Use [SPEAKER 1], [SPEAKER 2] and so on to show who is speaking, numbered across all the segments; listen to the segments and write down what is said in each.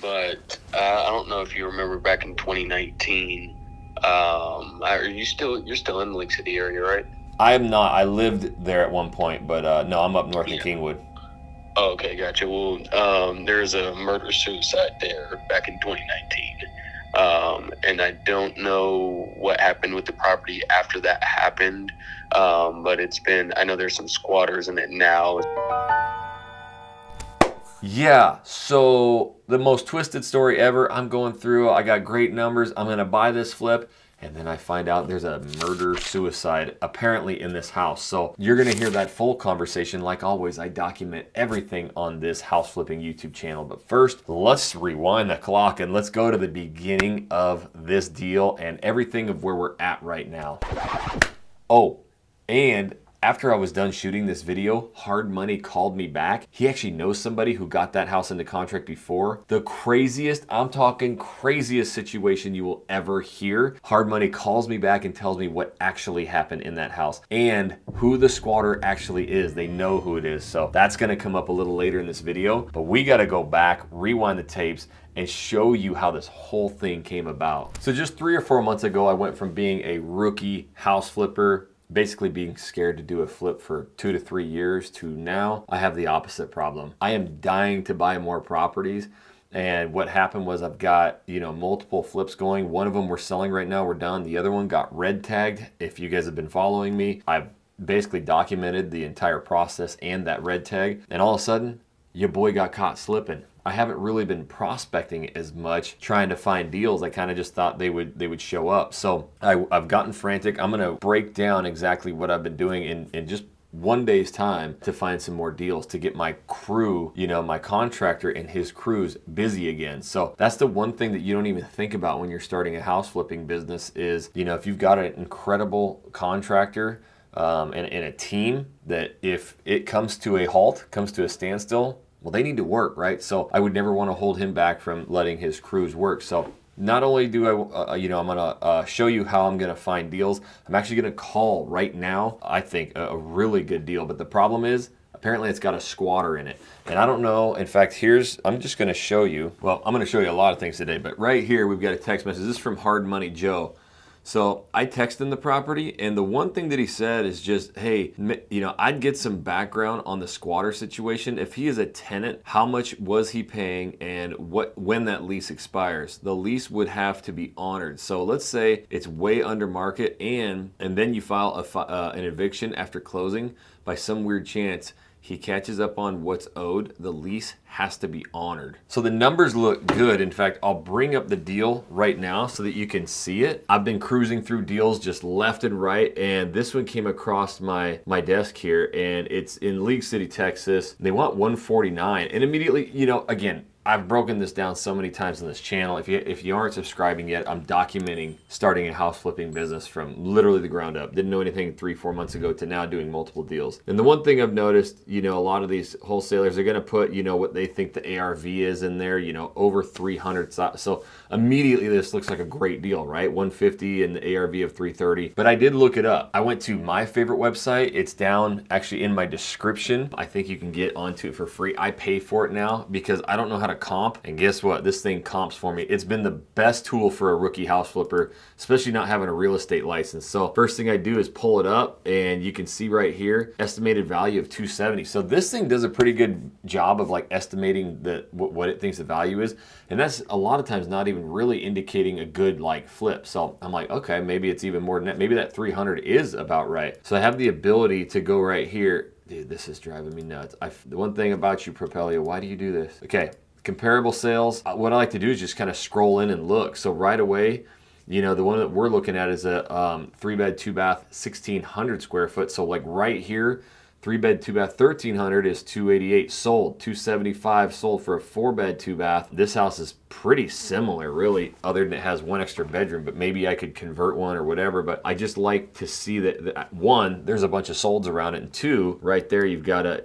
[SPEAKER 1] but I don't know if you remember back in 2019. You're still in the Lake City area, right?
[SPEAKER 2] I am not. I lived there at one point, but no, I'm up north in
[SPEAKER 1] Yeah.
[SPEAKER 2] Kingwood.
[SPEAKER 1] Oh, okay, gotcha. Well, there's a murder suicide there back in 2019. And I don't know what happened with the property after that happened. But I know there's some squatters in it now.
[SPEAKER 2] Yeah, so the most twisted story ever. I'm going through, I got great numbers. I'm going to buy this flip. And then I find out there's a murder suicide apparently in this house. So you're going to hear that full conversation. Like always, I document everything on this house flipping YouTube channel. But first, let's rewind the clock and let's go to the beginning of this deal and everything of where we're at right now. Oh, and after I was done shooting this video, Hard Money called me back. He actually knows somebody who got that house into contract before. The craziest, I'm talking craziest situation you will ever hear. Hard Money calls me back and tells me what actually happened in that house and who the squatter actually is. They know who it is. So that's gonna come up a little later in this video, but we gotta go back, rewind the tapes, and show you how this whole thing came about. So just 3 or 4 months ago, I went from being a rookie house flipper, basically being scared to do a flip for 2 to 3 years, to now I have the opposite problem. I am dying to buy more properties. And what happened was I've got, multiple flips going. One of them we're selling right now, we're done. The other one got red tagged. If you guys have been following me, I've basically documented the entire process and that red tag. And all of a sudden, your boy got caught slipping. I haven't really been prospecting as much, trying to find deals. I kind of just thought they would show up. So I've gotten frantic. I'm gonna break down exactly what I've been doing in just one day's time to find some more deals to get my crew, my contractor and his crews busy again. So that's the one thing that you don't even think about when you're starting a house flipping business is, if you've got an incredible contractor and a team that if it comes to a halt, comes to a standstill, well, they need to work, right? So I would never want to hold him back from letting his crews work. So not only do I'm gonna show you how I'm gonna find deals, I'm actually gonna call right now, I think, a really good deal. But the problem is, apparently it's got a squatter in it. And I don't know, in fact, I'm just gonna show you, well, I'm gonna show you a lot of things today, but right here we've got a text message. This is from Hard Money Joe. So I texted him the property, and the one thing that he said is just, hey, I'd get some background on the squatter situation. If he is a tenant, how much was he paying, and when that lease expires? The lease would have to be honored. So let's say it's way under market, and then you file an eviction after closing. By some weird chance, he catches up on what's owed, the lease has to be honored. So the numbers look good. In fact, I'll bring up the deal right now so that you can see it. I've been cruising through deals just left and right, and this one came across my desk here, and it's in League City, Texas. They want 149, and immediately, again, I've broken this down so many times on this channel. If you aren't subscribing yet, I'm documenting starting a house flipping business from literally the ground up. Didn't know anything 3-4 months ago to now doing multiple deals. And the one thing I've noticed, a lot of these wholesalers are gonna put, what they think the ARV is in there, over 300. So immediately this looks like a great deal, right? 150 and the ARV of 330. But I did look it up. I went to my favorite website. It's down actually in my description. I think you can get onto it for free. I pay for it now because I don't know how to comp, and guess what? This thing comps for me. It's been the best tool for a rookie house flipper, especially not having a real estate license. So first thing I do is pull it up, and you can see right here, estimated value of 270. So this thing does a pretty good job of like estimating what it thinks the value is, and that's a lot of times not even really indicating a good like flip. So I'm like, okay, maybe it's even more than that. Maybe that 300 is about right. So I have the ability to go right here. Dude, this is driving me nuts. The one thing about you, Propelio, why do you do this? Okay. Comparable sales. What I like to do is just kind of scroll in and look. So right away, the one that we're looking at is a 3-bed, 2-bath, 1,600 square foot. So like right here, 3-bed, 2-bath, 1,300 is 288 sold. 275 sold for a 4-bed, 2-bath. This house is pretty similar, really, other than it has one extra bedroom, but maybe I could convert one or whatever. But I just like to see that one, there's a bunch of solds around it, and two, right there, you've got a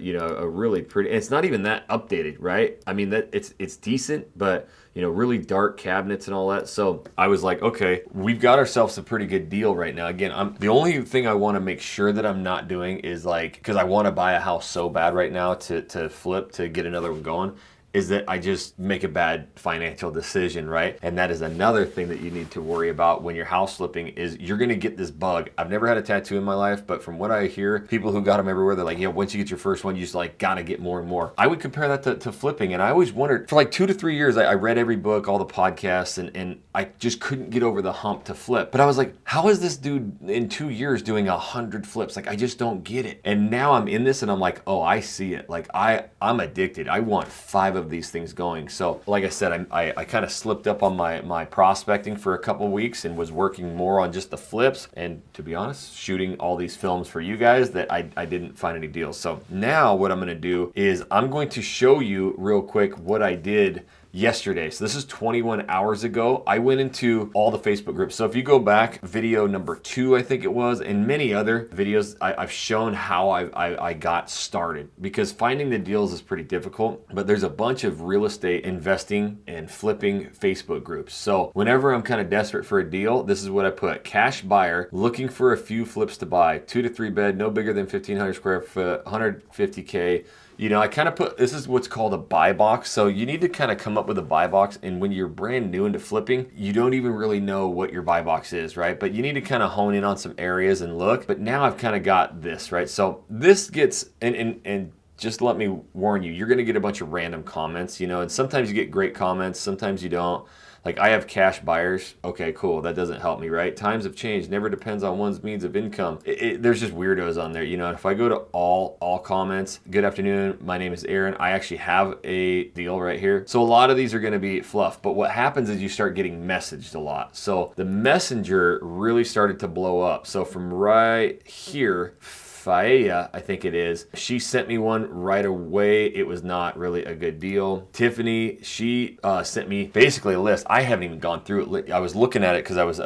[SPEAKER 2] really pretty, and it's not even that updated, right? I mean, that it's decent, but really dark cabinets and all that. So I was like, okay, we've got ourselves a pretty good deal right now. Again, the only thing I want to make sure that I'm not doing is like, because I want to buy a house so bad right now to flip, to get another one going, is that I just make a bad financial decision, right? And that is another thing that you need to worry about when you're house flipping is you're going to get this bug. I've never had a tattoo in my life, but from what I hear, people who got them everywhere, they're like, yeah, once you get your first one, you just like got to get more and more. I would compare that to flipping. And I always wondered for like 2 to 3 years, I read every book, all the podcasts, and I just couldn't get over the hump to flip. But I was like, how is this dude in 2 years doing 100 flips? Like, I just don't get it. And now I'm in this and I'm like, oh, I see it. Like I'm addicted. I want 5 of these things going. So like I said, I kind of slipped up on my prospecting for a couple weeks and was working more on just the flips. And to be honest, shooting all these films for you guys that I didn't find any deals. So now what I'm going to do is I'm going to show you real quick what I did yesterday. So this is 21 hours ago. I went into all the Facebook groups. So if you go back, video number 2, I think it was, and many other videos, I've shown how I got started, because finding the deals is pretty difficult, but there's a bunch of real estate investing and flipping Facebook groups. So whenever I'm kind of desperate for a deal, this is what I put: cash buyer, looking for a few flips to buy, 2 to 3 bed, no bigger than 1,500 square foot, 150K. You know, I kind of put, this is what's called a buy box. So you need to kind of come up with a buy box. And when you're brand new into flipping, you don't even really know what your buy box is, right? But you need to kind of hone in on some areas and look. But now I've kind of got this, right? So this gets, and just let me warn you, you're going to get a bunch of random comments, you know, and sometimes you get great comments, sometimes you don't. Like, I have cash buyers. Okay, cool. That doesn't help me, right? Times have changed. Never depends on one's means of income. There's just weirdos on there, you know. If I go to all comments, good afternoon, my name is Aaron. I actually have a deal right here. So a lot of these are going to be fluff. But what happens is you start getting messaged a lot. So the messenger really started to blow up. So from right here, Faea, I think it is, she sent me one right away. It was not really a good deal. Tiffany, she sent me basically a list. I haven't even gone through it. I was looking at it because I was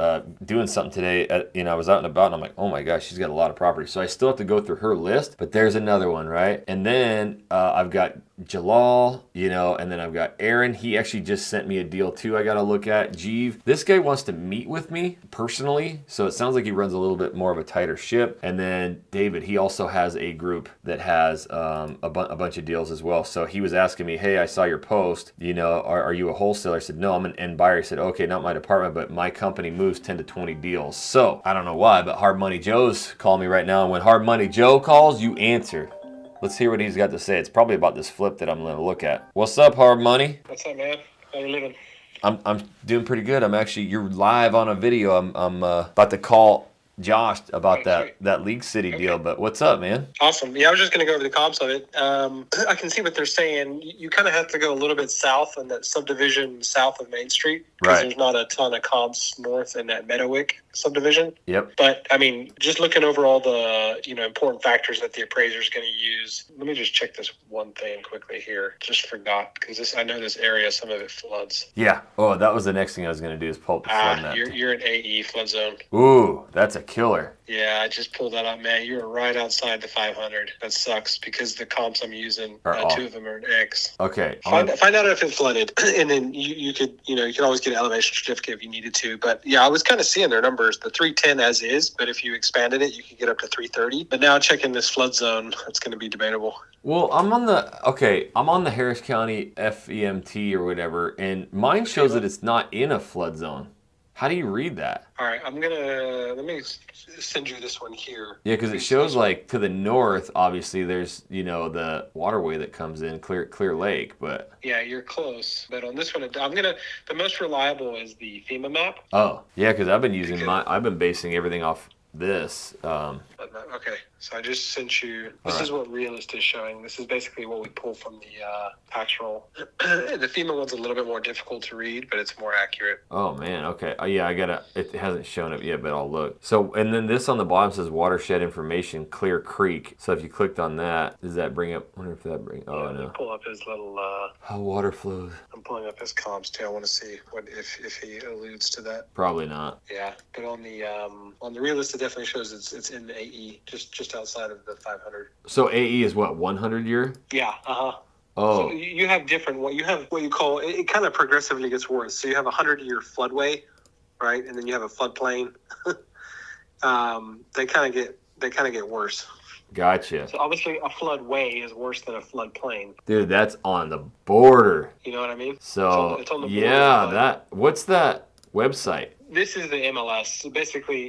[SPEAKER 2] doing something today. I was out and about, and I'm like, oh my gosh, she's got a lot of property. So I still have to go through her list, but there's another one, right? And then I've got Jalal, you know, and then I've got Aaron. He actually just sent me a deal too I got to look at. Jeev, this guy wants to meet with me personally, so it sounds like he runs a little bit more of a tighter ship. And then David, he also has a group that has a bunch of deals as well. So he was asking me, hey, I saw your post, you know, are you a wholesaler? I said, no, I'm an end buyer. He said, okay, not my department, but my company moves 10 to 20 deals. So I don't know why, but Hard Money Joe's calling me right now. And when Hard Money Joe calls, you answer. Let's hear what he's got to say. It's probably about this flip that I'm going to look at. What's up, Hard Money?
[SPEAKER 3] What's up, man? How you living?
[SPEAKER 2] I'm doing pretty good. You're live on a video. I'm about to call Josh about that League City deal, but what's up, man?
[SPEAKER 3] Awesome. Yeah, I was just going to go over the comps of it. I can see what they're saying. You kind of have to go a little bit south in that subdivision south of Main Street, because there's not a ton of comps north in that Meadowick subdivision.
[SPEAKER 2] Yep.
[SPEAKER 3] But I mean, just looking over all the important factors that the appraiser is going to use. Let me just check this one thing quickly here. Just forgot, because I know this area, some of it floods.
[SPEAKER 2] Yeah. Oh, that was the next thing I was going to do, is pull up the flood map.
[SPEAKER 3] You're in AE flood zone.
[SPEAKER 2] Ooh, that's a killer.
[SPEAKER 3] Yeah, I just pulled that up, man. You're right outside the 500. That sucks, because the comps I'm using, 2 of them are in X.
[SPEAKER 2] Okay.
[SPEAKER 3] Find out if it flooded, and then you could always get an elevation certificate if you needed to. But yeah, I was kind of seeing their numbers, the 310 as is, but if you expanded it, you could get up to 330. But now checking this flood zone, it's going to be debatable.
[SPEAKER 2] Well, I'm on the Harris County FEMT or whatever, and mine shows that it's not in a flood zone. How do you read that?
[SPEAKER 3] All right, let me send you this one here.
[SPEAKER 2] Yeah, because it shows like to the north, obviously there's, the waterway that comes in, Clear Lake, but.
[SPEAKER 3] Yeah, you're close. But on this one, the most reliable is the FEMA map.
[SPEAKER 2] Oh, yeah, because I've been basing everything off this.
[SPEAKER 3] Okay, so I just sent you, this is what Realist is showing. This is basically what we pull from the tax roll. The FEMA one's a little bit more difficult to read, but it's more accurate.
[SPEAKER 2] Oh man, okay. Yeah, it hasn't shown up yet, but I'll look. So, and then this on the bottom says watershed information, Clear Creek. So if you clicked on that, does that bring up, I wonder if that brings, oh no.
[SPEAKER 3] Pull up his little,
[SPEAKER 2] how water flows.
[SPEAKER 3] I'm pulling up his comps too. I want to see if he alludes to that.
[SPEAKER 2] Probably not.
[SPEAKER 3] Yeah, but on the Realist, it definitely shows it's in the AE, just outside of the 500.
[SPEAKER 2] So AE is what, 100 year?
[SPEAKER 3] Yeah,
[SPEAKER 2] Oh.
[SPEAKER 3] So you have what you call, it kind of progressively gets worse. So you have a 100-year floodway, right? And then you have a floodplain. They kind of get worse.
[SPEAKER 2] Gotcha.
[SPEAKER 3] So obviously a floodway is worse than a floodplain.
[SPEAKER 2] Dude, that's on the border.
[SPEAKER 3] You know what I mean?
[SPEAKER 2] So,
[SPEAKER 3] it's on the border,
[SPEAKER 2] yeah, what's that website?
[SPEAKER 3] This is the MLS. So basically,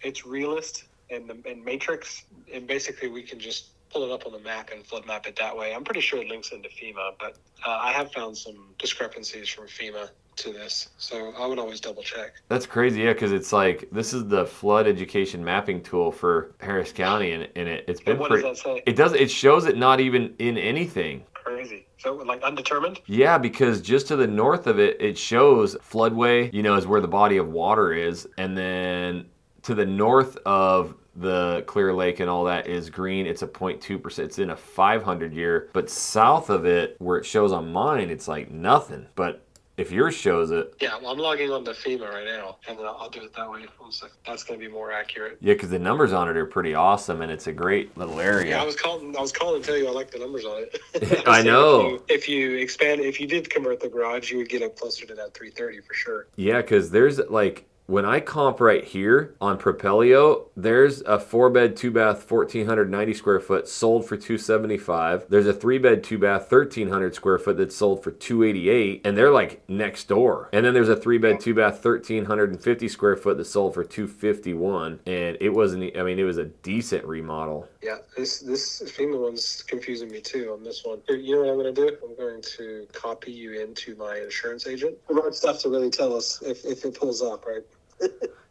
[SPEAKER 3] it's Realist and Matrix, and basically we can just pull it up on the map and flood map it that way. I'm pretty sure it links into FEMA, but I have found some discrepancies from FEMA to this, so I would always double check.
[SPEAKER 2] That's crazy, yeah, because it's like this is the flood education mapping tool for Harris County, and it's been
[SPEAKER 3] what does that say?
[SPEAKER 2] It shows it not even in anything.
[SPEAKER 3] Crazy. So like undetermined?
[SPEAKER 2] Yeah, because just to the north of it, it shows floodway, is where the body of water is, and then to the north of the Clear Lake and all that is green. It's a 0.2%. It's in a 500 year, but south of it, where it shows on mine, it's like nothing. But if yours shows it.
[SPEAKER 3] Yeah, well, I'm logging on to FEMA right now, and then I'll do it that way. 1 second. That's going to be more accurate.
[SPEAKER 2] Yeah, because the numbers on it are pretty awesome, and it's a great little area.
[SPEAKER 3] Yeah, I was calling to tell you I like the numbers on it.
[SPEAKER 2] I know.
[SPEAKER 3] If you did convert the garage, you would get up closer to that 330 for sure.
[SPEAKER 2] Yeah, because there's like, when I comp right here on Propelio, there's a 4-bed, 2-bath, 1,490 square foot sold for $275. There's a 3-bed, 2-bath, 1,300 square foot that's sold for $288, and they're like next door. And then there's a 3-bed, 2-bath, 1,350 square foot that's sold for $251, and it wasn't. I mean, it was a decent remodel.
[SPEAKER 3] Yeah, this FEMA one's confusing me too on this one. You know what I'm going to do? I'm going to copy you into my insurance agent. Hard stuff to really tell us if it pulls up, right?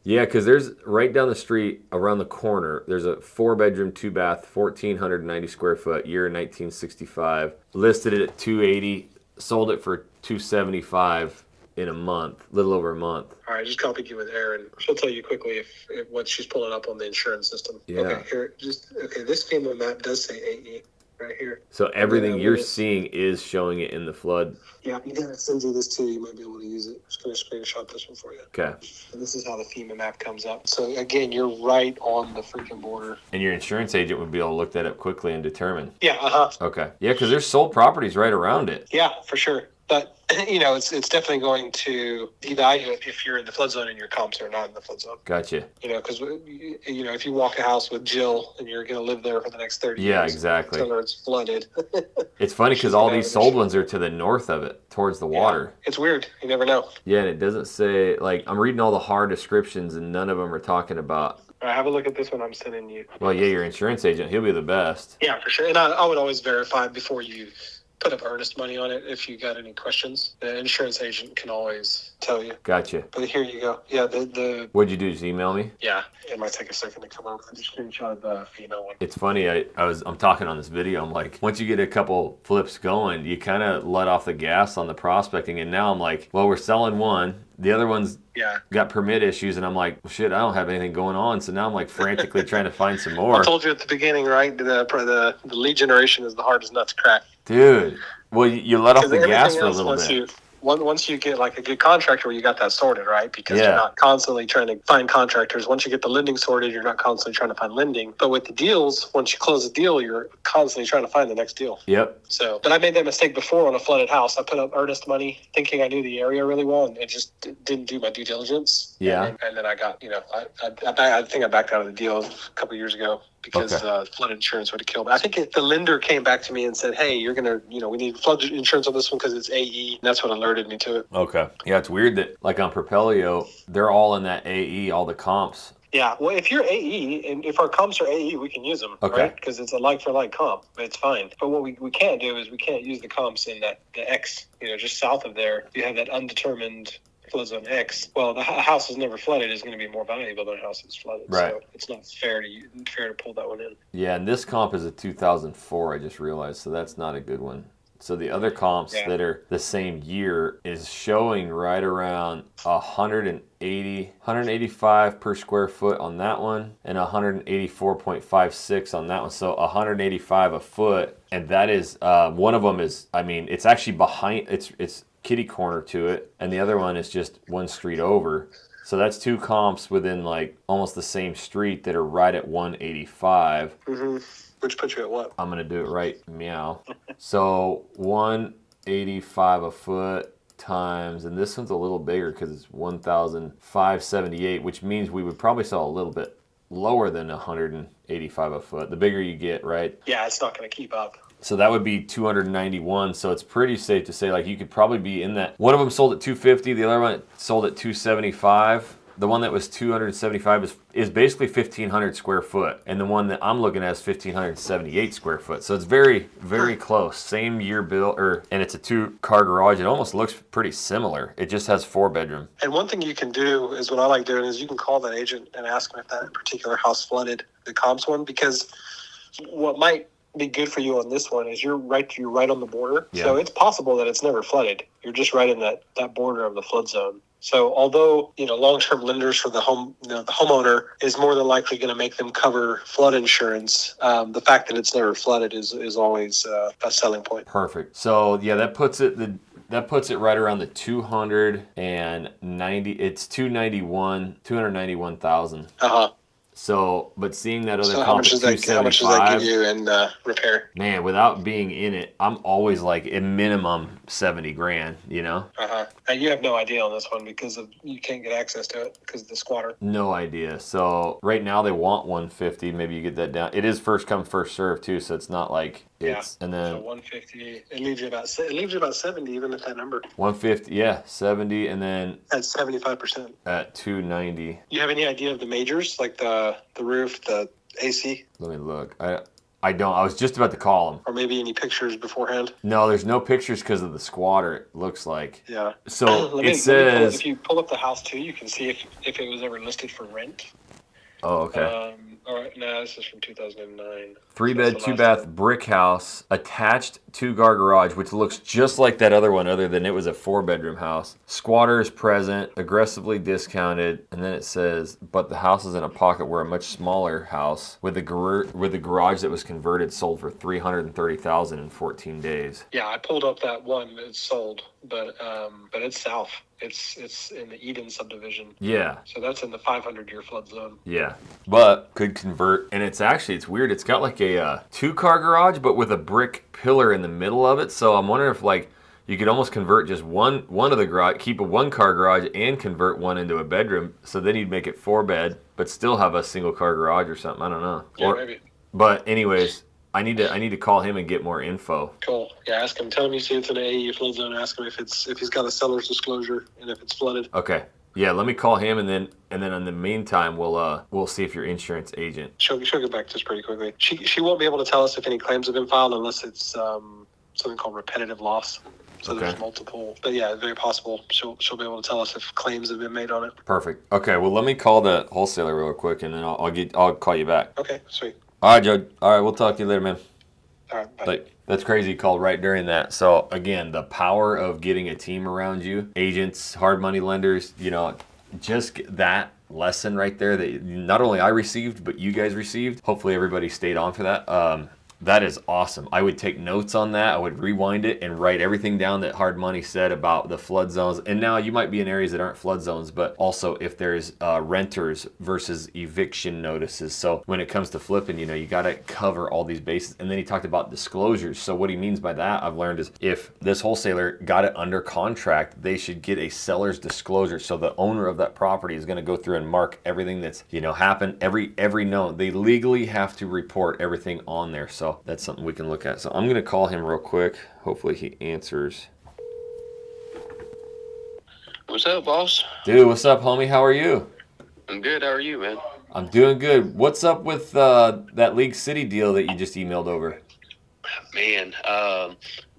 [SPEAKER 2] Yeah, because there's right down the street around the corner, there's a 4-bedroom, 2-bath, 1,490 square foot, year 1965. Listed it at $280, sold it for $275 in a month, little over a month.
[SPEAKER 3] All right, just copied you with Erin. She'll tell you quickly if what she's pulling up on the insurance system.
[SPEAKER 2] Yeah.
[SPEAKER 3] Okay, this FEMA map does say AE right here.
[SPEAKER 2] So everything you're seeing is showing it in the flood.
[SPEAKER 3] Yeah, I'm gonna send you this too. You might be able to use it. Just gonna screenshot this one for you.
[SPEAKER 2] Okay.
[SPEAKER 3] And this is how the FEMA map comes up. So again, you're right on the freaking border.
[SPEAKER 2] And your insurance agent would be able to look that up quickly and determine.
[SPEAKER 3] Yeah.
[SPEAKER 2] Okay. Yeah, because there's sold properties right around it.
[SPEAKER 3] Yeah, for sure. But it's definitely going to devalue if you're in the flood zone and your comps are not in the flood zone.
[SPEAKER 2] Gotcha.
[SPEAKER 3] Because if you walk a house with Jill and you're going to live there for the next 30 years.
[SPEAKER 2] Yeah, exactly.
[SPEAKER 3] Until it's flooded.
[SPEAKER 2] It's funny because all these sold ones are to the north of it, towards the water.
[SPEAKER 3] It's weird. You never know.
[SPEAKER 2] Yeah, and it doesn't say, like, I'm reading all the hard descriptions and none of them are talking about.
[SPEAKER 3] All right, have a look at this one I'm sending you.
[SPEAKER 2] Well, yeah, your insurance agent, he'll be the best.
[SPEAKER 3] Yeah, for sure. And I would always verify before you put up earnest money on it if you got any questions. The insurance agent can always tell you.
[SPEAKER 2] Gotcha.
[SPEAKER 3] But here you go. Yeah, the
[SPEAKER 2] What'd you do? Just email me?
[SPEAKER 3] Yeah, it might take a second to come up. I just screenshot the female one.
[SPEAKER 2] It's funny. I'm talking on this video. I'm like, once you get a couple flips going, you kind of let off the gas on the prospecting. And now I'm like, well, we're selling one. The other one's got permit issues, and I'm like, well, shit, I don't have anything going on. So now I'm like frantically trying to find some more.
[SPEAKER 3] I told you at the beginning, right? The lead generation is the hardest nut to crack.
[SPEAKER 2] Dude, well, you let off the gas for a little bit.
[SPEAKER 3] Once you get like a good contractor where you got that sorted, right? Because you're not constantly trying to find contractors. Once you get the lending sorted, you're not constantly trying to find lending. But with the deals, once you close a deal, you're constantly trying to find the next deal.
[SPEAKER 2] Yep.
[SPEAKER 3] So, but I made that mistake before on a flooded house. I put up earnest money thinking I knew the area really well and it just didn't do my due diligence.
[SPEAKER 2] Yeah.
[SPEAKER 3] And then I got, I think I backed out of the deal a couple of years ago. Because flood insurance would have killed me. I think the lender came back to me and said, hey, you're going to, we need flood insurance on this one because it's AE. And that's what alerted me to it.
[SPEAKER 2] Okay. Yeah, it's weird that, like on Propelio, they're all in that AE, all the comps.
[SPEAKER 3] Yeah, well, if you're AE, and if our comps are AE, we can use them, right? Because it's a like-for-like comp. It's fine. But what we can't do is we can't use the comps in the X, just south of there. You have that undetermined flood zone X. Well, the house is never flooded is going to be more valuable than a house that's flooded.
[SPEAKER 2] Right.
[SPEAKER 3] So it's not fair to pull that one in.
[SPEAKER 2] Yeah, and this comp is a 2004, I just realized, so that's not a good one. So the other comps that are the same year is showing right around 185 per square foot on that one and 184.56 on that one. So 185 a foot, and that is one of them is, it's actually behind, it's kitty corner to it, and the other one is just one street over. So that's two comps within like almost the same street that are right at 185.
[SPEAKER 3] Mm-hmm. Which puts you at what?
[SPEAKER 2] I'm gonna do it right, meow. So 185 a foot times, and this one's a little bigger because it's 1,578, which means we would probably sell a little bit lower than 185 a foot. The bigger you get, right?
[SPEAKER 3] Yeah, it's not going to keep up.
[SPEAKER 2] So that would be 291. So it's pretty safe to say, like, you could probably be in that. One of them sold at 250. The other one sold at 275. The one that was 275 is basically 1,500 square foot. And the one that I'm looking at is 1,578 square foot. So it's very, very close. Same year built, and it's a 2-car garage. It almost looks pretty similar. It just has 4-bedroom.
[SPEAKER 3] And one thing you can do is what I like doing is you can call that agent and ask them if that particular house flooded, the comps one, because what might be good for you on this one is you're right on the border.
[SPEAKER 2] Yeah.
[SPEAKER 3] So it's possible that it's never flooded. You're just right in that border of the flood zone. So although, long-term lenders for the home, the homeowner is more than likely going to make them cover flood insurance, the fact that it's never flooded is always a selling point.
[SPEAKER 2] Perfect. So yeah, that puts it right around the 290. It's 291,000. So, but seeing that other comp at 275,
[SPEAKER 3] how much does that give you in repair?
[SPEAKER 2] Man, without being in it, I'm always like a minimum 70 grand,
[SPEAKER 3] And you have no idea on this one because you can't get access to it because of the squatter.
[SPEAKER 2] No idea. So right now they want 150. Maybe you get that down. It is first come first serve too, so it's not like it's. And then
[SPEAKER 3] so 150. It leaves you about 70 even at that number.
[SPEAKER 2] 150, yeah, 70, and then
[SPEAKER 3] at 75%.
[SPEAKER 2] At 290.
[SPEAKER 3] You have any idea of the majors, like the roof, the AC?
[SPEAKER 2] Let me look. I don't. I was just about to call him.
[SPEAKER 3] Or maybe any pictures beforehand?
[SPEAKER 2] No, there's no pictures because of the squatter, it looks like.
[SPEAKER 3] Yeah.
[SPEAKER 2] So it says...
[SPEAKER 3] If you pull up the house too, you can see if it was ever listed for rent.
[SPEAKER 2] Oh, okay.
[SPEAKER 3] All right, no, this is from 2009.
[SPEAKER 2] 3-bed, 2-bath brick house, attached 2-car garage, which looks just like that other one, other than it was a 4-bedroom house. Squatter is present, aggressively discounted, and then it says, but the house is in a pocket where a much smaller house with a garage that was converted sold for $330,000 in 14 days.
[SPEAKER 3] Yeah, I pulled up that one that sold, but it's south. It's in the Eden subdivision.
[SPEAKER 2] Yeah.
[SPEAKER 3] So that's in the 500-year flood zone.
[SPEAKER 2] Yeah. But could convert, and it's weird. It's got like a 2-car garage, but with a brick pillar in the middle of it. So I'm wondering if like you could almost convert just one of the garage, keep a 1-car garage and convert one into a bedroom. So then you'd make it 4-bed, but still have a 1-car garage or something. I don't know.
[SPEAKER 3] Yeah, maybe.
[SPEAKER 2] But anyways, I need to call him and get more info.
[SPEAKER 3] Cool. Yeah, ask him. Tell him you see it's in an AE flood zone. Ask him if he's got a seller's disclosure and if it's flooded.
[SPEAKER 2] Okay. Yeah, let me call him and then in the meantime we'll see if your insurance agent.
[SPEAKER 3] She'll get back to us pretty quickly. She won't be able to tell us if any claims have been filed unless it's something called repetitive loss. So
[SPEAKER 2] okay.
[SPEAKER 3] There's multiple, but yeah, very possible she'll be able to tell us if claims have been made on it.
[SPEAKER 2] Perfect. Okay. Well, let me call the wholesaler real quick and then I'll call you back.
[SPEAKER 3] Okay. Sweet.
[SPEAKER 2] All right, Joe. All right, we'll talk to you later, man.
[SPEAKER 3] All right, bye.
[SPEAKER 2] Like, that's crazy. He called right during that. So again, the power of getting a team around you, agents, hard money lenders, just that lesson right there that not only I received, but you guys received. Hopefully everybody stayed on for that. That is awesome. I would take notes on that. I would rewind it and write everything down that Hard Money said about the flood zones. And now you might be in areas that aren't flood zones, but also if there's renters versus eviction notices. So when it comes to flipping, you got to cover all these bases. And then he talked about disclosures. So what he means by that, I've learned, is if this wholesaler got it under contract, they should get a seller's disclosure. So the owner of that property is going to go through and mark everything that's, happened, every note. They legally have to report everything on there. So that's something we can look at. So I'm going to call him real quick. Hopefully he answers.
[SPEAKER 1] What's up, boss?
[SPEAKER 2] Dude, what's up, homie? How are you?
[SPEAKER 1] I'm good. How are you, man?
[SPEAKER 2] I'm doing good. What's up with that League City deal that you just emailed over?
[SPEAKER 1] Man,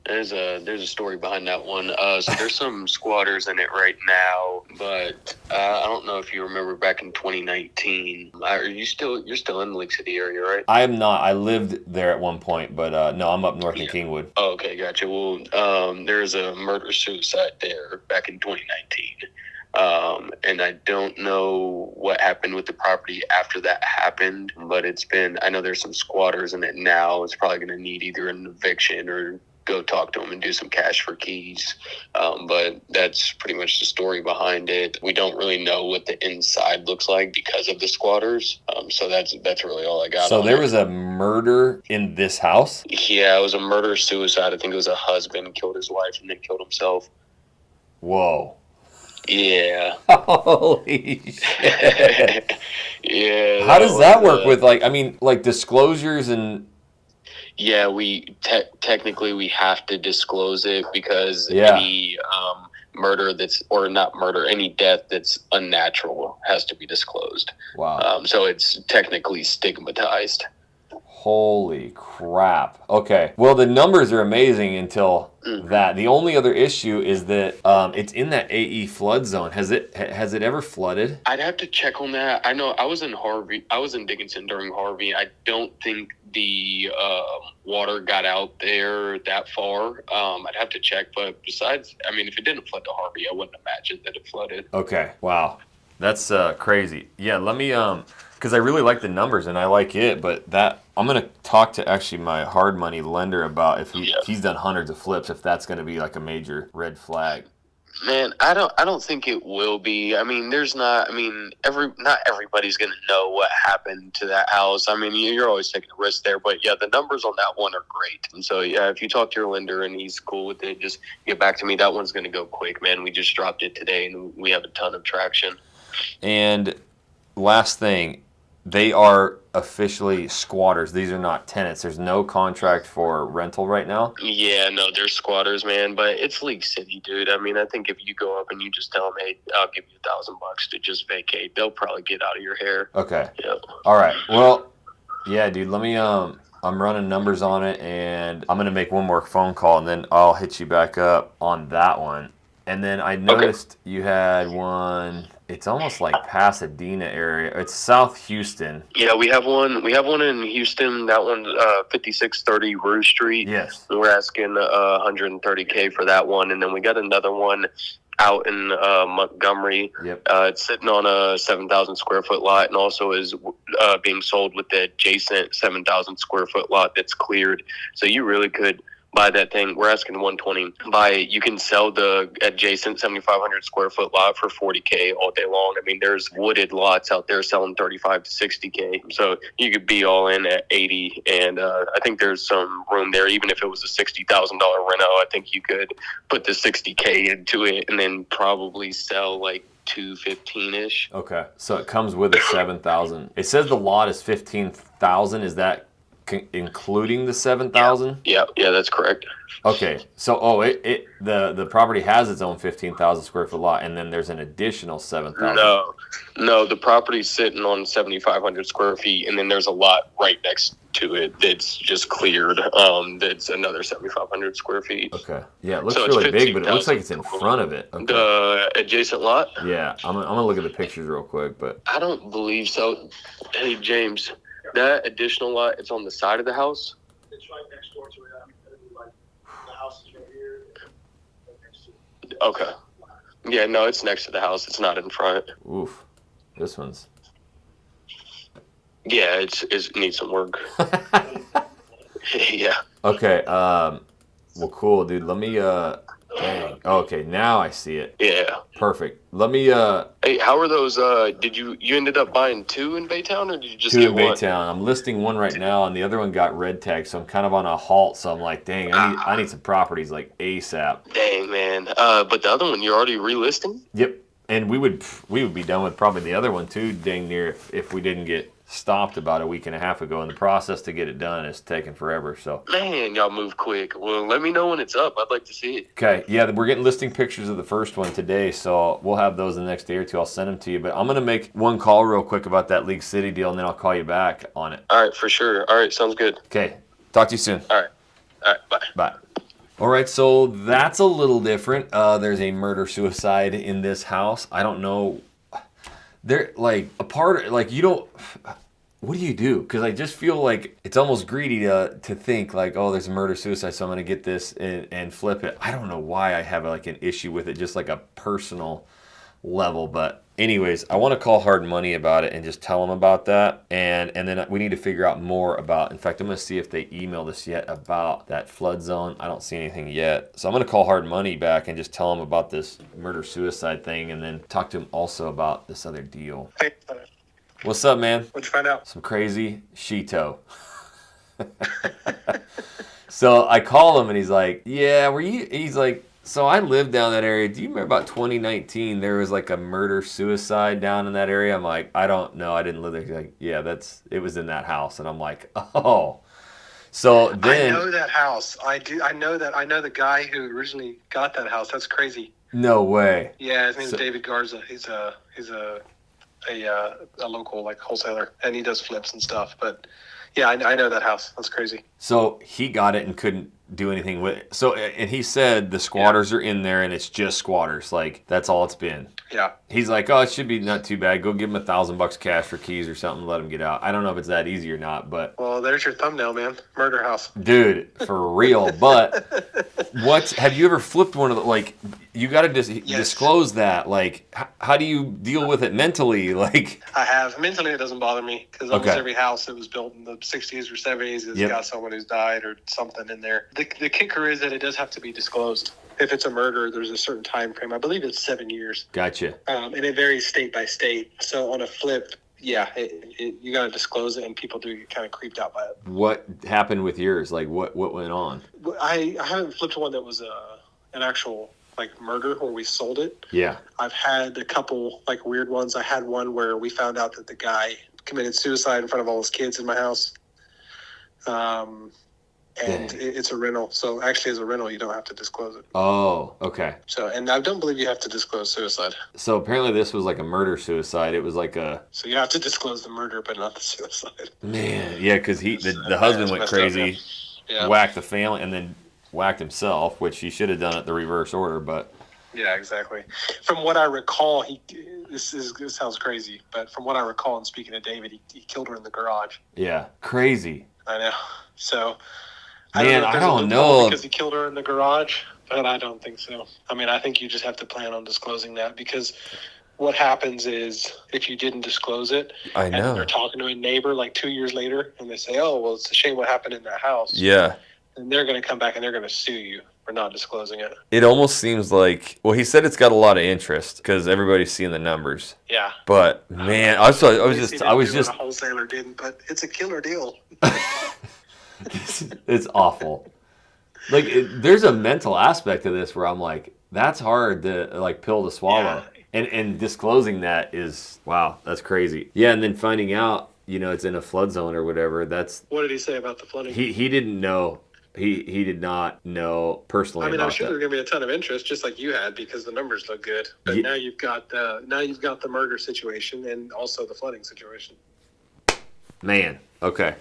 [SPEAKER 1] there's a story behind that one. So there's some squatters in it right now, but I don't know if you remember back in 2019. You're still in the Lake City area, right?
[SPEAKER 2] I am not. I lived there at one point, but no, I'm up north in Kingwood.
[SPEAKER 1] Oh, okay, gotcha. Well, there's a murder-suicide there back in 2019. And I don't know what happened with the property after that happened, but I know there's some squatters in it now. It's probably going to need either an eviction or go talk to them and do some cash for keys. But that's pretty much the story behind it. We don't really know what the inside looks like because of the squatters. So that's really all I got.
[SPEAKER 2] So there was a murder in this house?
[SPEAKER 1] Yeah, it was a murder-suicide. I think it was a husband killed his wife and then killed himself.
[SPEAKER 2] Whoa.
[SPEAKER 1] Yeah.
[SPEAKER 2] Holy shit.
[SPEAKER 1] Yeah.
[SPEAKER 2] How does that work with like, I mean, like disclosures and
[SPEAKER 1] Yeah, we technically we have to disclose it because
[SPEAKER 2] yeah.
[SPEAKER 1] any murder that's or not murder, any death that's unnatural has to be disclosed.
[SPEAKER 2] Wow.
[SPEAKER 1] So it's technically stigmatized.
[SPEAKER 2] Holy crap. Okay. Well, the numbers are amazing until that. The only other issue is that it's in that AE flood zone. Has it ever flooded?
[SPEAKER 1] I'd have to check on that. I know I was in Harvey. I was in Dickinson during Harvey. I don't think the water got out there that far. I'd have to check. But besides, I mean, if it didn't flood to Harvey, I wouldn't imagine that it flooded.
[SPEAKER 2] Okay. Wow. That's crazy. Yeah, let me because I really like the numbers and I like it, but that I'm gonna talk to actually my hard money lender about if he's done hundreds of flips, if that's gonna be like a major red flag.
[SPEAKER 1] Man, I don't think it will be. I mean, not everybody's gonna know what happened to that house. I mean, you're always taking a risk there, but yeah, the numbers on that one are great. And so yeah, if you talk to your lender and he's cool with it, just get back to me. That one's gonna go quick, man. We just dropped it today and we have a ton of traction.
[SPEAKER 2] And last thing, they are officially squatters. These are not tenants. There's no contract for rental right now.
[SPEAKER 1] Yeah, no, they're squatters, man. But it's League City, dude. I mean, I think if you go up and you just tell them, hey, I'll give you $1,000 to just vacate, they'll probably get out of your hair.
[SPEAKER 2] Okay.
[SPEAKER 1] Yeah.
[SPEAKER 2] All right. Well, yeah, dude. Let me I'm running numbers on it, and I'm gonna make one more phone call, and then I'll hit you back up on that one. And then I noticed you had one. It's almost like Pasadena area. It's South Houston.
[SPEAKER 1] Yeah, we have one. We have one in Houston. That one's 5630 Rue Street.
[SPEAKER 2] Yes.
[SPEAKER 1] We're asking $130K for that one, and then we got another one out in Montgomery.
[SPEAKER 2] Yep.
[SPEAKER 1] It's sitting on a 7,000 square foot lot, and also is being sold with the adjacent 7,000 square foot lot that's cleared. So you really could buy that thing. We're asking 120. You can sell the adjacent 7,500 square foot lot for $40K all day long. I mean, there's wooded lots out there selling 35 to 60K. So you could be all in at 80. And I think there's some room there. Even if it was a $60,000 reno, I think you could put the 60K into it and then probably sell like 215-ish.
[SPEAKER 2] Okay. So it comes with a 7,000. It says the lot is 15,000. Is that including the 7,000?
[SPEAKER 1] Yeah, that's correct.
[SPEAKER 2] Okay, so the property has its own 15,000 square foot lot, and then there's an additional 7,000.
[SPEAKER 1] No, the property's sitting on 7,500 square feet, and then there's a lot right next to it that's just cleared. That's another 7,500 square feet.
[SPEAKER 2] Okay, yeah, it looks really big, but it looks like it's in front of it. Okay.
[SPEAKER 1] The adjacent lot.
[SPEAKER 2] Yeah, I'm gonna look at the pictures real quick, but
[SPEAKER 1] I don't believe so. Hey James. That additional lot, it's on the side of the house?
[SPEAKER 3] It's right next door to it. Like, the house is right here. Next to it.
[SPEAKER 1] Okay. Yeah, no, it's next to the house. It's not in front.
[SPEAKER 2] Oof. This one's...
[SPEAKER 1] Yeah, it needs some work. Yeah.
[SPEAKER 2] Okay, well, cool, dude. Let me, dang. Okay, now I see it.
[SPEAKER 1] Yeah.
[SPEAKER 2] Perfect. Let me,
[SPEAKER 1] Hey, how are those, did you ended up buying two in Baytown, or did you just
[SPEAKER 2] two
[SPEAKER 1] get
[SPEAKER 2] in
[SPEAKER 1] one?
[SPEAKER 2] Baytown. I'm listing one right now, and the other one got red tagged, so I'm kind of on a halt. So I'm like, dang, I need some properties like ASAP.
[SPEAKER 1] Dang, man. But the other one you're already relisting?
[SPEAKER 2] Yep. And we would be done with probably the other one too, dang near, if we didn't get stopped about a week and a half ago. And the process to get it done is taking forever. So
[SPEAKER 1] man, y'all move quick. Well, let me know when it's up. I'd like to see it.
[SPEAKER 2] Okay, yeah, we're getting listing pictures of the first one today, so we'll have those the next day or two. I'll send them to you, but I'm gonna make one call real quick about that League City deal, and then I'll call you back on it.
[SPEAKER 1] All right, for sure. All right, sounds good.
[SPEAKER 2] Okay, talk to you soon.
[SPEAKER 1] All right, bye.
[SPEAKER 2] Bye. All right, so that's a little different. There's a murder-suicide in this house. I don't know. They're like a part, like you don't. What do you do? Because I just feel like it's almost greedy to think like, oh, there's a murder-suicide, so I'm gonna get this and flip it. I don't know why I have like an issue with it, just like a personal level. But anyways, I want to call Hard Money about it and just tell them about that. And then we need to figure out more about, in fact, I'm going to see if they emailed us yet about that flood zone. I don't see anything yet. So I'm going to call Hard Money back and just tell them about this murder-suicide thing, and then talk to them also about this other deal.
[SPEAKER 3] Hey,
[SPEAKER 2] What's up, man?
[SPEAKER 3] what'd you find out?
[SPEAKER 2] Some crazy Shito. So I call him and he's like, yeah, he's like, So I lived down that area. Do you remember about 2019? There was like a murder suicide down in that area. I'm like, I don't know. I didn't live there. He's like, yeah, it was in that house. And I'm like, oh. So then
[SPEAKER 3] I know that house. I do. I know that. I know the guy who originally got that house. That's crazy.
[SPEAKER 2] no way.
[SPEAKER 3] Yeah, his name's David Garza. He's a local like wholesaler, and he does flips and stuff. But yeah, I know that house. That's crazy.
[SPEAKER 2] So he got it and couldn't do anything with it. So, and he said the squatters are in there and it's just squatters. Like, that's all it's been.
[SPEAKER 3] Yeah.
[SPEAKER 2] He's like, oh, it should be not too bad. Go give him $1,000 cash for keys or something. Let him get out. I don't know if it's that easy or not, but.
[SPEAKER 3] Well, there's your thumbnail, man. Murder house.
[SPEAKER 2] Dude, for real. But have you ever flipped one of the, like, you got to disclose that. Like, how do you deal with it mentally? Like,
[SPEAKER 3] I have. Mentally, it doesn't bother me because almost every house that was built in the 60s or 70s has got someone who's died or something in there. The kicker is that it does have to be disclosed. If it's a murder, there's a certain time frame. I believe it's 7 years.
[SPEAKER 2] Gotcha.
[SPEAKER 3] And it varies state by state. So on a flip, yeah, you got to disclose it, and people do get kind of creeped out by it.
[SPEAKER 2] What happened with yours? Like, what went on?
[SPEAKER 3] I haven't flipped one that was an actual like murder where we sold it.
[SPEAKER 2] Yeah. I've
[SPEAKER 3] had a couple like weird ones. I had one where we found out that the guy committed suicide in front of all his kids in my house. And it's a rental. So actually, as a rental, you don't have to disclose it.
[SPEAKER 2] Oh, okay.
[SPEAKER 3] So, and I don't believe you have to disclose suicide.
[SPEAKER 2] So apparently this was like a murder suicide. It was like a...
[SPEAKER 3] So you have to disclose the murder, but not the suicide.
[SPEAKER 2] Man, yeah, because the husband went crazy, whacked the family, and then whacked himself, which he should have done it the reverse order, but...
[SPEAKER 3] Yeah, exactly. From what I recall, this sounds crazy, but from what I recall, and speaking to David, he killed her in the garage.
[SPEAKER 2] Yeah, crazy.
[SPEAKER 3] I know. So...
[SPEAKER 2] Man, I don't know.
[SPEAKER 3] Because he killed her in the garage, but I don't think so. I mean, I think you just have to plan on disclosing that because what happens is if you didn't disclose it, and they're talking to a neighbor like 2 years later, and they say, "Oh, well, it's a shame what happened in that house."
[SPEAKER 2] Yeah.
[SPEAKER 3] And they're going to come back and they're going to sue you for not disclosing it.
[SPEAKER 2] It almost seems like, well, he said it's got a lot of interest because everybody's seeing the numbers.
[SPEAKER 3] Yeah.
[SPEAKER 2] But man, I was just
[SPEAKER 3] a wholesaler didn't, but it's a killer deal.
[SPEAKER 2] It's awful. Like, there's a mental aspect to this where I'm like, that's hard to like pill to swallow. Yeah. And disclosing that is, wow, that's crazy. Yeah, and then finding out, it's in a flood zone or whatever. That's...
[SPEAKER 3] What did he say about the flooding?
[SPEAKER 2] He didn't know. He did not know personally.
[SPEAKER 3] I mean, I'm sure there's gonna be a ton of interest, just like you had, because the numbers look good. But now you've got the murder situation and also the flooding situation.
[SPEAKER 2] Man, okay.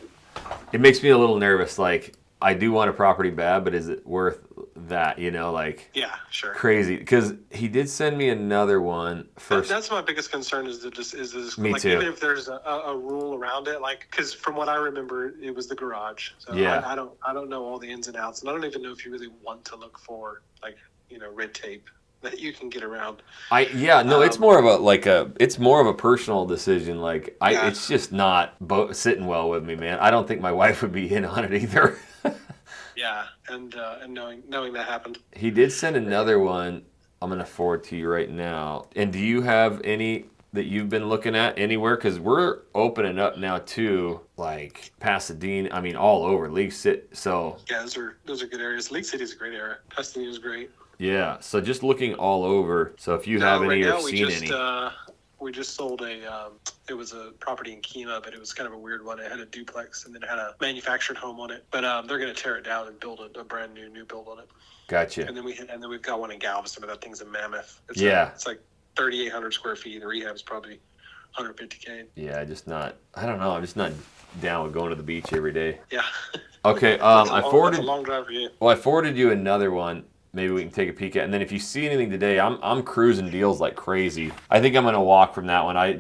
[SPEAKER 2] It makes me a little nervous. Like, I do want a property bad, but is it worth that? Like...
[SPEAKER 3] Yeah, sure.
[SPEAKER 2] Crazy. Because he did send me another one first.
[SPEAKER 3] That's my biggest concern is this.
[SPEAKER 2] Me
[SPEAKER 3] like,
[SPEAKER 2] too.
[SPEAKER 3] Even if there's a rule around it, like, because from what I remember, it was the garage. So yeah. I don't know all the ins and outs, and I don't even know if you really want to look for like red tape that you can get around.
[SPEAKER 2] It's more of a personal decision. Like, it's just not sitting well with me, man. I don't think my wife would be in on it either.
[SPEAKER 3] Yeah, and knowing that happened.
[SPEAKER 2] He did send another one. I'm gonna forward to you right now. And do you have any that you've been looking at anywhere? Because we're opening up now too, like Pasadena. I mean, all over League City. So
[SPEAKER 3] yeah, those are good areas. League City is a great area. Pasadena is great.
[SPEAKER 2] Yeah, so just looking all over. So if you have any or seen any.
[SPEAKER 3] We just sold it was a property in Kima, but it was kind of a weird one. It had a duplex and then it had a manufactured home on it. But they're going to tear it down and build a brand new build on it.
[SPEAKER 2] Gotcha.
[SPEAKER 3] And then we've got one in Galveston, but that thing's a mammoth. It's like 3,800 square feet. The rehab's probably $150K.
[SPEAKER 2] Yeah, I don't know. I'm just not down with going to the beach every day.
[SPEAKER 3] Yeah.
[SPEAKER 2] Okay.
[SPEAKER 3] That's a long drive for you.
[SPEAKER 2] Well, I forwarded you another one. Maybe we can take a peek at. And then if you see anything today, I'm cruising deals like crazy. I think I'm gonna walk from that one. I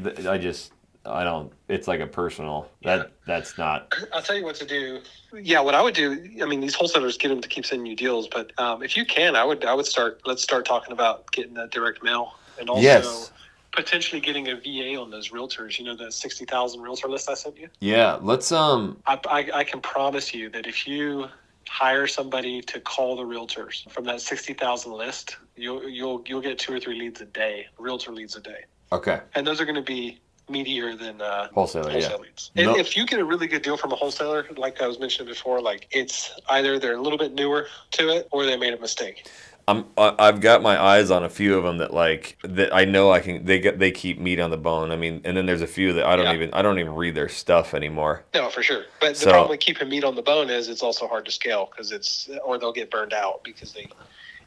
[SPEAKER 2] don't. It's like a personal. That's not.
[SPEAKER 3] I'll tell you what to do. Yeah, what I would do. I mean, these wholesalers get them to keep sending you deals, but if you can, I would start. Let's start talking about getting that direct mail and also potentially getting a VA on those realtors. The 60,000 realtor list I sent you.
[SPEAKER 2] Yeah, let's.
[SPEAKER 3] I can promise you that if you hire somebody to call the realtors from that 60,000 list, you'll get 2 or 3 leads a day, realtor leads a day.
[SPEAKER 2] Okay.
[SPEAKER 3] And those are going to be meatier than
[SPEAKER 2] wholesaler
[SPEAKER 3] leads. And if you get a really good deal from a wholesaler, like I was mentioning before, like it's either they're a little bit newer to it or they made a mistake.
[SPEAKER 2] I've got my eyes on a few of them that I know I can. They keep meat on the bone. I mean, and then there's a few that I don't even read their stuff anymore.
[SPEAKER 3] No, for sure. But the
[SPEAKER 2] So-
[SPEAKER 3] problem with keeping meat on the bone is it's also hard to scale or they'll get burned out because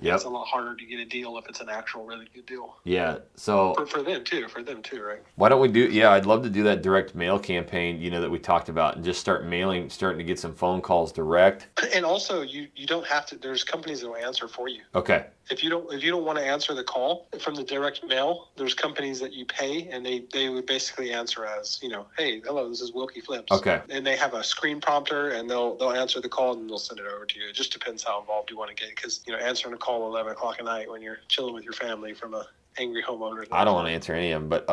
[SPEAKER 2] Yep.
[SPEAKER 3] it's a lot harder to get a deal if it's an actual really good deal.
[SPEAKER 2] Yeah. So
[SPEAKER 3] For them too, right?
[SPEAKER 2] why don't we do? Yeah, I'd love to do that direct mail campaign. That we talked about, and just starting to get some phone calls direct.
[SPEAKER 3] And also, you don't have to. There's companies that will answer for you.
[SPEAKER 2] Okay.
[SPEAKER 3] If you don't want to answer the call from the direct mail, there's companies that you pay, and they would basically answer as, hey, hello, this is Wilkie Flips.
[SPEAKER 2] Okay.
[SPEAKER 3] And they have a screen prompter, and they'll answer the call and they'll send it over to you. It just depends how involved you want to get, because answering a call at 11 o'clock at night when you're chilling with your family from a angry homeowner.
[SPEAKER 2] I don't want to answer any of them, but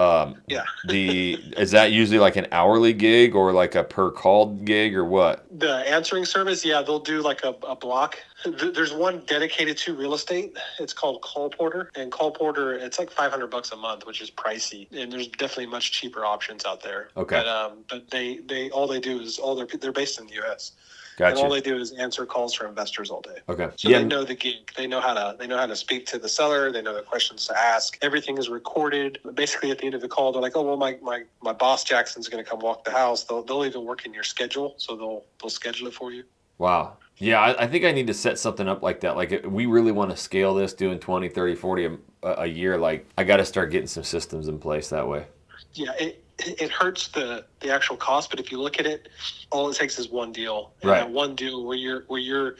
[SPEAKER 3] yeah.
[SPEAKER 2] Is that usually like an hourly gig or like a per called gig or what?
[SPEAKER 3] The answering service, yeah, they'll do like a block. There's one dedicated to real estate. It's called Call Porter, and Call Porter, it's like $500 a month, which is pricey. And there's definitely much cheaper options out there.
[SPEAKER 2] Okay.
[SPEAKER 3] But they all they do is they're based in the U.S.
[SPEAKER 2] Gotcha.
[SPEAKER 3] And all they do is answer calls for investors all day.
[SPEAKER 2] Okay.
[SPEAKER 3] So they know the gig. They know how to speak to the seller. They know the questions to ask. Everything is recorded. Basically, at the end of the call, they're like, "Oh, well, my boss Jackson's going to come walk the house." They'll even work in your schedule, so they'll schedule it for you.
[SPEAKER 2] Wow. Yeah, I think I need to set something up like that. Like, if we really want to scale this, doing 20, 30, 40 a year, like, I got to start getting some systems in place that way.
[SPEAKER 3] Yeah, it hurts the actual cost, but if you look at it, all it takes is one deal. And
[SPEAKER 2] right.
[SPEAKER 3] That one deal where you're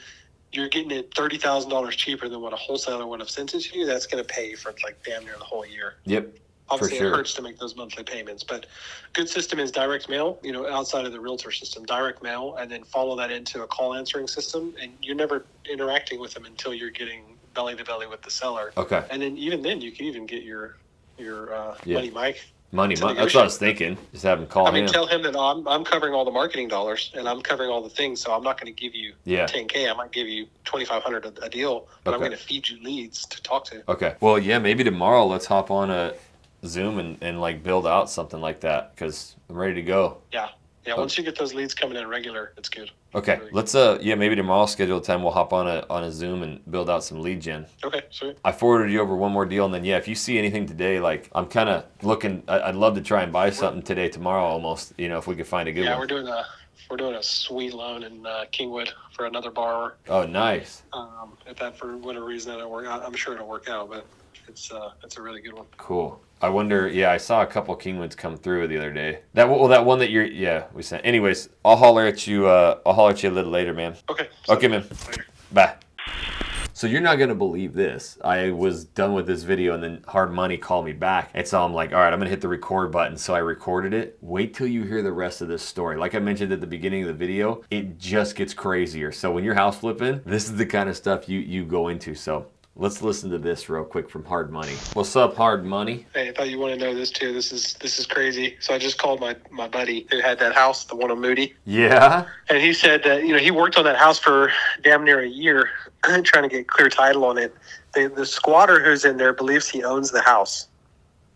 [SPEAKER 3] getting it $30,000 cheaper than what a wholesaler would have sent it to you, that's going to pay for like damn near the whole year.
[SPEAKER 2] Yep.
[SPEAKER 3] Obviously,
[SPEAKER 2] for sure.
[SPEAKER 3] It hurts to make those monthly payments, but good system is direct mail, outside of the realtor system, direct mail, and then follow that into a call answering system, and you're never interacting with them until you're getting belly to belly with the seller.
[SPEAKER 2] Okay.
[SPEAKER 3] And then even then, you can even get your money, Mike.
[SPEAKER 2] Money. That's what I was thinking. Just have him call him.
[SPEAKER 3] Tell him that I'm covering all the marketing dollars and I'm covering all the things. So I'm not going to give you $10K. I might give you $2,500 a deal, but I'm going to feed you leads to talk to.
[SPEAKER 2] Okay. Well, yeah, maybe tomorrow let's hop on a Zoom and like build out something like that, because I'm ready to go.
[SPEAKER 3] Yeah. Yeah. Once you get those leads coming in regular, it's good.
[SPEAKER 2] Okay, let's maybe tomorrow schedule a time we'll hop on a Zoom and build out some lead gen.
[SPEAKER 3] Okay, sweet.
[SPEAKER 2] I forwarded you over one more deal, and then if you see anything today, like I'm kind of looking. I'd love to try and buy something today, tomorrow, almost. If we could find a good one.
[SPEAKER 3] Yeah, we're doing a sweet loan in Kingwood for another borrower.
[SPEAKER 2] Oh, nice.
[SPEAKER 3] If that for whatever reason doesn't work out, I'm sure it'll work out, but it's a really good one.
[SPEAKER 2] Cool. I wonder. Yeah, I saw a couple Kingwoods come through the other day. That one that we sent. Anyways, I'll holler at you. I'll holler at you a little later, man.
[SPEAKER 3] Okay.
[SPEAKER 2] Okay, man.
[SPEAKER 3] Later.
[SPEAKER 2] Bye. So you're not gonna believe this. I was done with this video, and then Hard Money called me back, and so I'm like, all right, I'm gonna hit the record button. So I recorded it. Wait till you hear the rest of this story. Like I mentioned at the beginning of the video, it just gets crazier. So when you're house flipping, this is the kind of stuff you go into. So let's listen to this real quick from Hard Money. What's up, Hard Money?
[SPEAKER 3] Hey, I thought you want to know this too. This is crazy. So I just called my buddy who had that house, the one on Moody.
[SPEAKER 2] Yeah.
[SPEAKER 3] And he said that he worked on that house for damn near a year, trying to get clear title on it. The squatter who's in there believes he owns the house.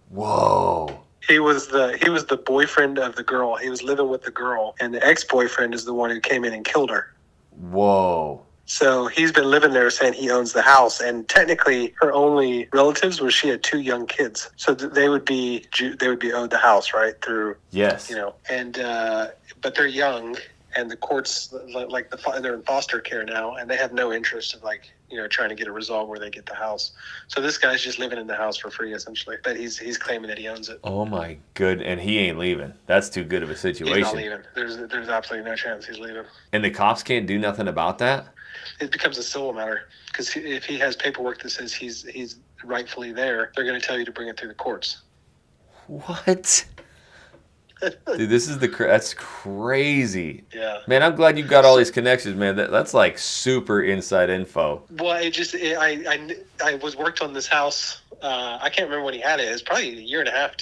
[SPEAKER 2] Whoa.
[SPEAKER 3] He was the boyfriend of the girl. He was living with the girl, and the ex-boyfriend is the one who came in and killed her.
[SPEAKER 2] Whoa.
[SPEAKER 3] So he's been living there saying he owns the house, and technically her only relatives was she had 2 young kids, so they would be owed the house right through.
[SPEAKER 2] Yes.
[SPEAKER 3] And but they're young, and the courts they're in foster care now, and they have no interest in trying to get a resolve where they get the house. So this guy's just living in the house for free essentially, but he's claiming that he owns it.
[SPEAKER 2] Oh my good, and he ain't leaving. That's too good of a situation.
[SPEAKER 3] He's not leaving. There's absolutely no chance he's leaving.
[SPEAKER 2] And the cops can't do nothing about that?
[SPEAKER 3] It becomes a civil matter, because if he has paperwork that says he's rightfully there, they're going to tell you to bring it through the courts.
[SPEAKER 2] What? Dude, that's crazy.
[SPEAKER 3] Yeah.
[SPEAKER 2] Man, I'm glad you got all these connections, man. That's like super inside info.
[SPEAKER 3] Well, I was worked on this house. I can't remember when he had it. It was probably a year and a half,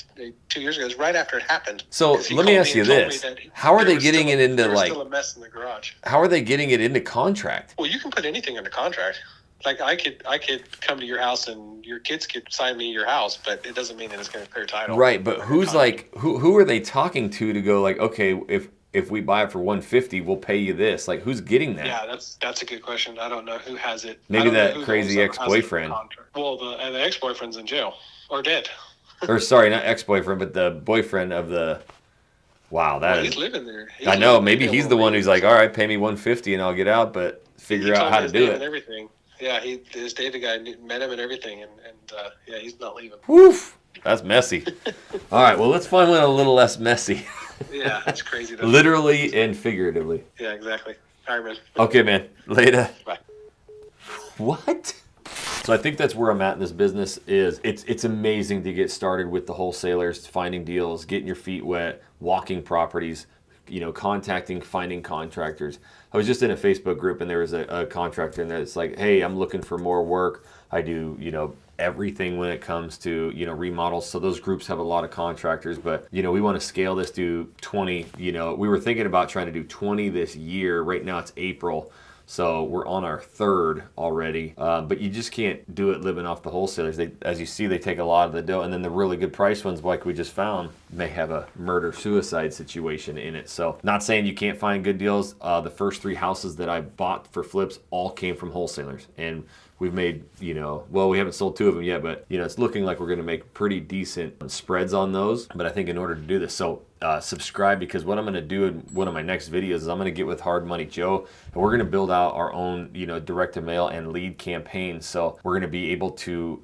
[SPEAKER 3] 2 years ago. It was right after it happened.
[SPEAKER 2] So let me ask you this: how are they getting it into
[SPEAKER 3] still a mess in the garage?
[SPEAKER 2] How are they getting it into contract?
[SPEAKER 3] Well, you can put anything into contract. Like I could come to your house and your kids could sign me your house, but it doesn't mean that it's going to clear title.
[SPEAKER 2] Right, but who's who are they talking to go like, okay, if we buy it for 150, we'll pay you this. Like, who's getting that?
[SPEAKER 3] Yeah, that's a good question. I don't know who has it.
[SPEAKER 2] Maybe that crazy ex-boyfriend.
[SPEAKER 3] Well, the ex-boyfriend's in jail or dead.
[SPEAKER 2] Or sorry, not ex-boyfriend, but the boyfriend of the. Wow,
[SPEAKER 3] he's living there.
[SPEAKER 2] I know. Maybe he's the one who's like, all right, pay me 150 and I'll get out, but figure out how to do it.
[SPEAKER 3] And everything. Yeah, his dated guy met him and everything, and yeah, he's not leaving.
[SPEAKER 2] Woof, that's messy. All right, well, let's find one a little less messy.
[SPEAKER 3] Yeah, that's crazy.
[SPEAKER 2] Literally and figuratively.
[SPEAKER 3] Yeah, exactly. All right, man.
[SPEAKER 2] Okay, man. Later.
[SPEAKER 3] Bye.
[SPEAKER 2] What? So I think that's where I'm at in this business. It's amazing to get started with the wholesalers, finding deals, getting your feet wet, walking properties, contacting, finding contractors. I was just in a Facebook group and there was a contractor and it's like, hey, I'm looking for more work. I do, everything when it comes to, remodels. So those groups have a lot of contractors, but, we want to scale this to 20, we were thinking about trying to do 20 this year. Right now it's April. So we're on our third already, but you just can't do it living off the wholesalers. As you see, they take a lot of the dough, and then the really good price ones, like we just found, may have a murder-suicide situation in it. So not saying you can't find good deals. The first 3 houses that I bought for flips all came from wholesalers, and we've made, well, we haven't sold 2 of them yet, but, it's looking like we're going to make pretty decent spreads on those. But I think in order to do this, so subscribe, because what I'm going to do in one of my next videos is I'm going to get with Hard Money Joe, and we're going to build out our own, direct to mail and lead campaign. So we're going to be able to,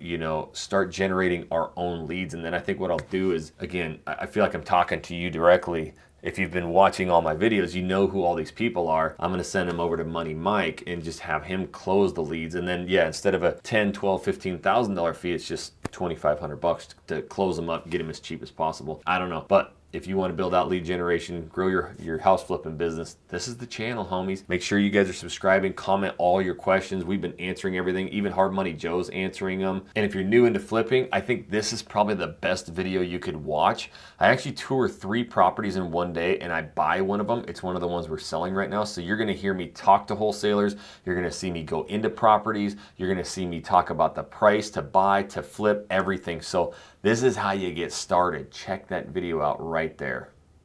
[SPEAKER 2] start generating our own leads. And then I think what I'll do is, again, I feel like I'm talking to you directly. If you've been watching all my videos, you know who all these people are. I'm going to send them over to Money Mike and just have him close the leads. And then, yeah, instead of a $10, $12, $15,000 fee, it's just $2,500 to close them up, get them as cheap as possible. I don't know. But if you want to build out lead generation, grow your house flipping business, this is the channel, homies. Make sure you guys are subscribing, comment all your questions. We've been answering everything. Even Hard Money Joe's answering them. And if you're new into flipping, I think this is probably the best video you could watch. I actually tour 3 properties in one day and I buy one of them. It's one of the ones we're selling right now. So you're going to hear me talk to wholesalers. You're going to see me go into properties. You're going to see me talk about the price to buy, to flip, everything. So this is how you get started. Check that video out right there.